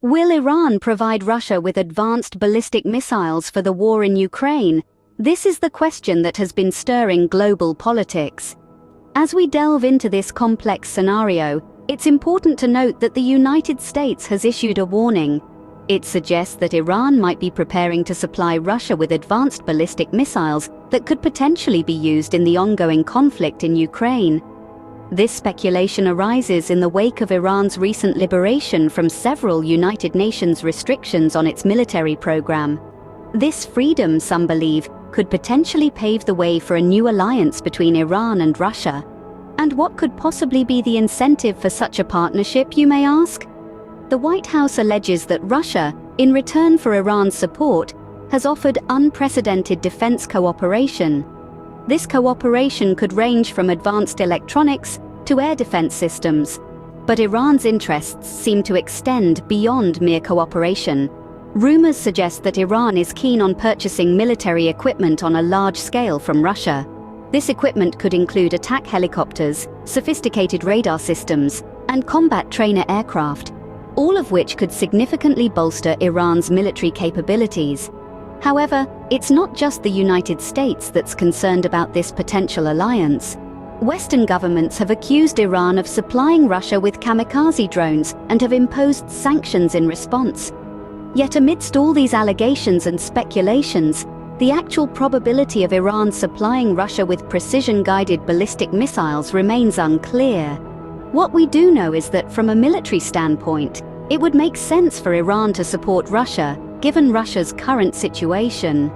Will Iran provide Russia with advanced ballistic missiles for the war in Ukraine? This is the question that has been stirring global politics. As we delve into this complex scenario, it's important to note that the United States has issued a warning. It suggests that Iran might be preparing to supply Russia with advanced ballistic missiles that could potentially be used in the ongoing conflict in Ukraine. This speculation arises in the wake of Iran's recent liberation from several United Nations restrictions on its military program. This freedom, some believe, could potentially pave the way for a new alliance between Iran and Russia. And what could possibly be the incentive for such a partnership, you may ask? The White House alleges that Russia, in return for Iran's support, has offered unprecedented defense cooperation. This cooperation could range from advanced electronics to air defense systems, but Iran's interests seem to extend beyond mere cooperation. Rumors suggest that Iran is keen on purchasing military equipment on a large scale from Russia. This equipment could include attack helicopters, sophisticated radar systems, and combat trainer aircraft, all of which could significantly bolster Iran's military capabilities. However, it's not just the United States that's concerned about this potential alliance. Western governments have accused Iran of supplying Russia with kamikaze drones and have imposed sanctions in response. Yet amidst all these allegations and speculations, the actual probability of Iran supplying Russia with precision-guided ballistic missiles remains unclear. What we do know is that from a military standpoint, it would make sense for Iran to support Russia, given Russia's current situation.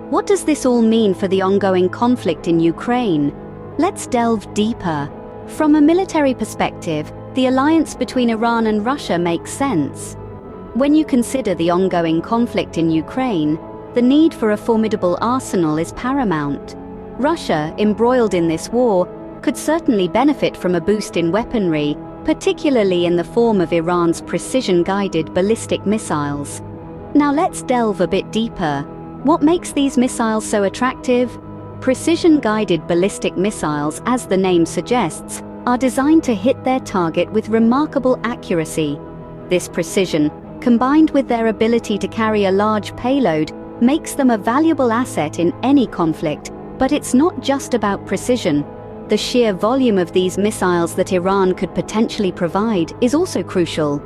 What does this all mean for the ongoing conflict in Ukraine? Let's delve deeper. From a military perspective, the alliance between Iran and Russia makes sense. When you consider the ongoing conflict in Ukraine, the need for a formidable arsenal is paramount. Russia, embroiled in this war, could certainly benefit from a boost in weaponry, particularly in the form of Iran's precision-guided ballistic missiles. Now let's delve a bit deeper. What makes these missiles so attractive? Precision-guided ballistic missiles, as the name suggests, are designed to hit their target with remarkable accuracy. This precision, combined with their ability to carry a large payload, makes them a valuable asset in any conflict. But it's not just about precision. The sheer volume of these missiles that Iran could potentially provide is also crucial.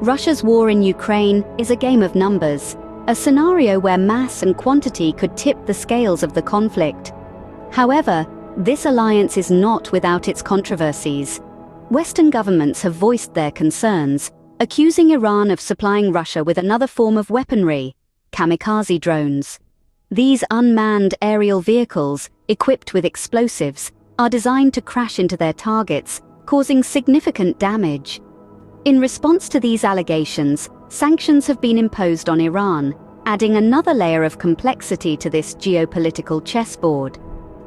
Russia's war in Ukraine is a game of numbers, a scenario where mass and quantity could tip the scales of the conflict. However, this alliance is not without its controversies. Western governments have voiced their concerns, accusing Iran of supplying Russia with another form of weaponry, kamikaze drones. These unmanned aerial vehicles, equipped with explosives, are designed to crash into their targets, causing significant damage. In response to these allegations, sanctions have been imposed on Iran, adding another layer of complexity to this geopolitical chessboard.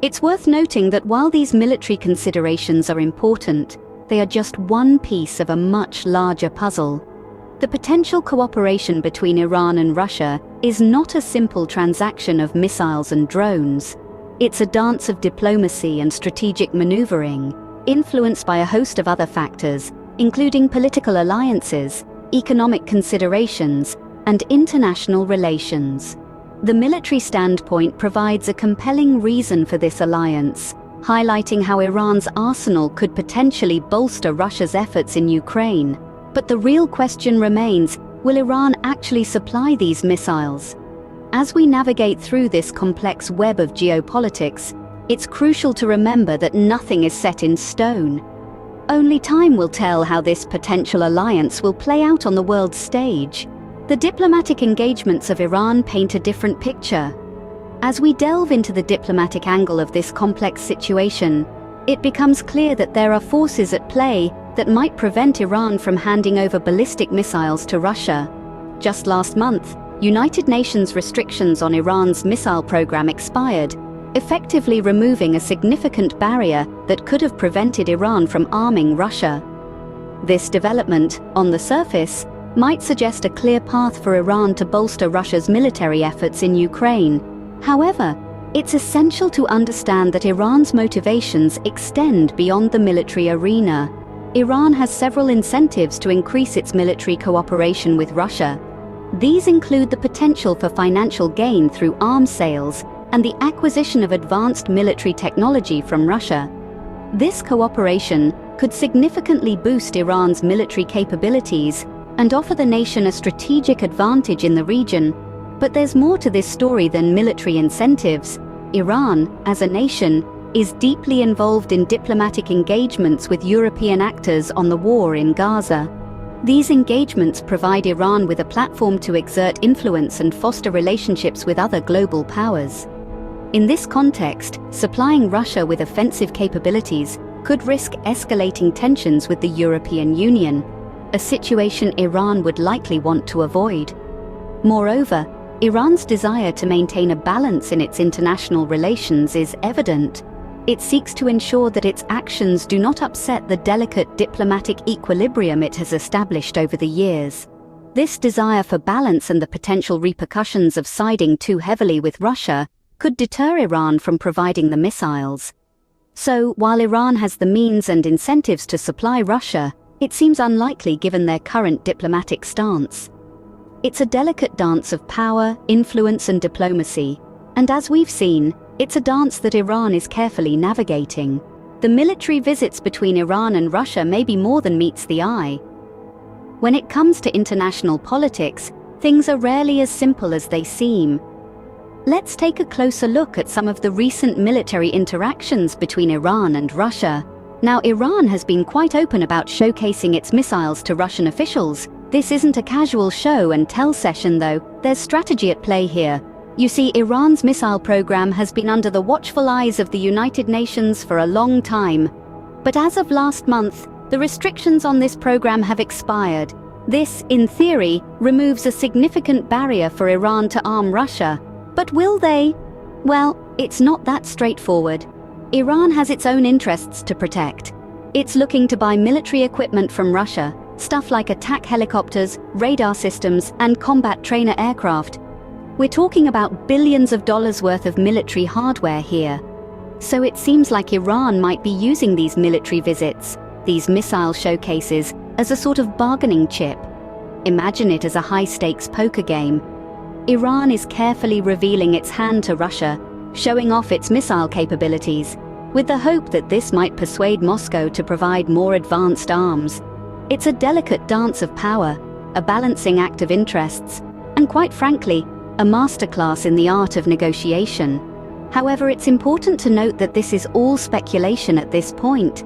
It's worth noting that while these military considerations are important, they are just one piece of a much larger puzzle. The potential cooperation between Iran and Russia is not a simple transaction of missiles and drones. It's a dance of diplomacy and strategic maneuvering, influenced by a host of other factors, including political alliances, economic considerations, and international relations. The military standpoint provides a compelling reason for this alliance, highlighting how Iran's arsenal could potentially bolster Russia's efforts in Ukraine. But the real question remains, will Iran actually supply these missiles? As we navigate through this complex web of geopolitics, it's crucial to remember that nothing is set in stone. Only time will tell how this potential alliance will play out on the world stage. The diplomatic engagements of Iran paint a different picture. As we delve into the diplomatic angle of this complex situation, it becomes clear that there are forces at play that might prevent Iran from handing over ballistic missiles to Russia. Just last month, United Nations restrictions on Iran's missile program expired, effectively removing a significant barrier that could have prevented Iran from arming Russia. This development, on the surface, might suggest a clear path for Iran to bolster Russia's military efforts in Ukraine. However, it's essential to understand that Iran's motivations extend beyond the military arena. Iran has several incentives to increase its military cooperation with Russia. These include the potential for financial gain through arms sales and the acquisition of advanced military technology from Russia. This cooperation could significantly boost Iran's military capabilities and offer the nation a strategic advantage in the region. But there's more to this story than military incentives. Iran, as a nation, is deeply involved in diplomatic engagements with European actors on the war in Gaza. These engagements provide Iran with a platform to exert influence and foster relationships with other global powers. In this context, supplying Russia with offensive capabilities could risk escalating tensions with the European Union, a situation Iran would likely want to avoid. Moreover, Iran's desire to maintain a balance in its international relations is evident. It seeks to ensure that its actions do not upset the delicate diplomatic equilibrium it has established over the years. This desire for balance and the potential repercussions of siding too heavily with Russia could deter Iran from providing the missiles. So, while Iran has the means and incentives to supply Russia, it seems unlikely given their current diplomatic stance. It's a delicate dance of power, influence, and diplomacy, and as we've seen, it's a dance that Iran is carefully navigating. The military visits between Iran and Russia may be more than meets the eye. When it comes to international politics, things are rarely as simple as they seem. Let's take a closer look at some of the recent military interactions between Iran and Russia. Now, Iran has been quite open about showcasing its missiles to Russian officials. This isn't a casual show and tell session though, there's strategy at play here. You see, Iran's missile program has been under the watchful eyes of the United Nations for a long time. But as of last month, the restrictions on this program have expired. This, in theory, removes a significant barrier for Iran to arm Russia. But will they? Well, it's not that straightforward. Iran has its own interests to protect. It's looking to buy military equipment from Russia, stuff like attack helicopters, radar systems, and combat trainer aircraft. We're talking about billions of dollars worth of military hardware here. So it seems like Iran might be using these military visits, these missile showcases, as a sort of bargaining chip. Imagine it as a high-stakes poker game. Iran is carefully revealing its hand to Russia, showing off its missile capabilities, with the hope that this might persuade Moscow to provide more advanced arms. It's a delicate dance of power, a balancing act of interests, and quite frankly, a masterclass in the art of negotiation. However, it's important to note that this is all speculation at this point.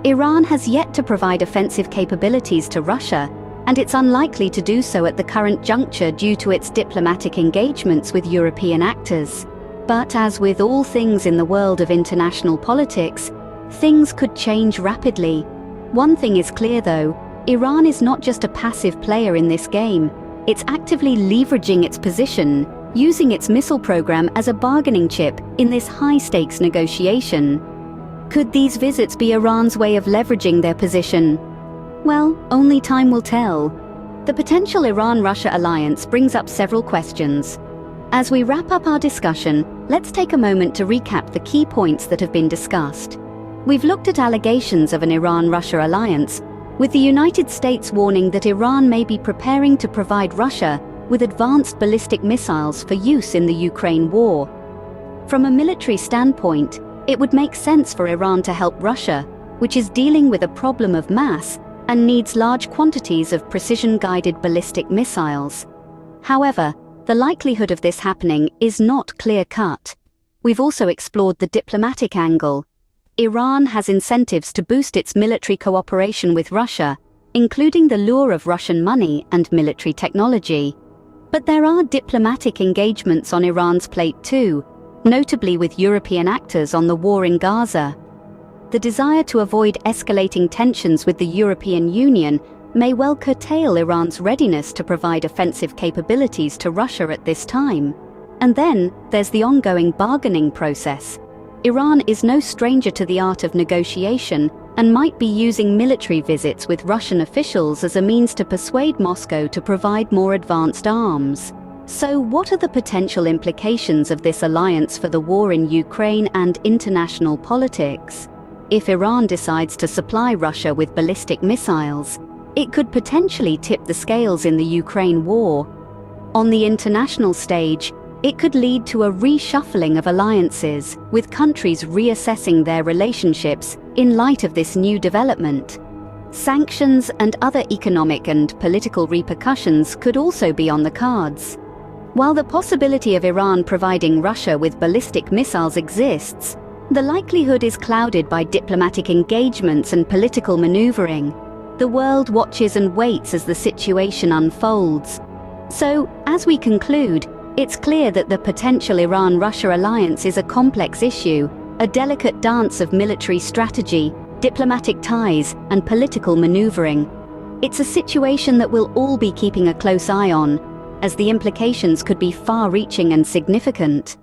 Iran has yet to provide offensive capabilities to Russia, and it's unlikely to do so at the current juncture due to its diplomatic engagements with European actors. But as with all things in the world of international politics, things could change rapidly. One thing is clear though, Iran is not just a passive player in this game. It's actively leveraging its position, using its missile program as a bargaining chip in this high-stakes negotiation. Could these visits be Iran's way of leveraging their position? Well, only time will tell. The potential Iran-Russia alliance brings up several questions. As we wrap up our discussion, let's take a moment to recap the key points that have been discussed. We've looked at allegations of an Iran-Russia alliance, with the United States warning that Iran may be preparing to provide Russia with advanced ballistic missiles for use in the Ukraine war. From a military standpoint, it would make sense for Iran to help Russia, which is dealing with a problem of mass and needs large quantities of precision-guided ballistic missiles. However, the likelihood of this happening is not clear-cut. We've also explored the diplomatic angle. Iran has incentives to boost its military cooperation with Russia, including the lure of Russian money and military technology. But there are diplomatic engagements on Iran's plate too, notably with European actors on the war in Gaza. The desire to avoid escalating tensions with the European Union may well curtail Iran's readiness to provide offensive capabilities to Russia at this time. And then there's the ongoing bargaining process. Iran is no stranger to the art of negotiation and might be using military visits with Russian officials as a means to persuade Moscow to provide more advanced arms. So what are the potential implications of this alliance for the war in Ukraine and international politics? If Iran decides to supply Russia with ballistic missiles, it could potentially tip the scales in the Ukraine war. On the international stage, it could lead to a reshuffling of alliances, with countries reassessing their relationships in light of this new development. Sanctions and other economic and political repercussions could also be on the cards. While the possibility of Iran providing Russia with ballistic missiles exists, the likelihood is clouded by diplomatic engagements and political maneuvering. The world watches and waits as the situation unfolds. So, as we conclude, it's clear that the potential Iran-Russia alliance is a complex issue, a delicate dance of military strategy, diplomatic ties, and political maneuvering. It's a situation that we'll all be keeping a close eye on, as the implications could be far-reaching and significant.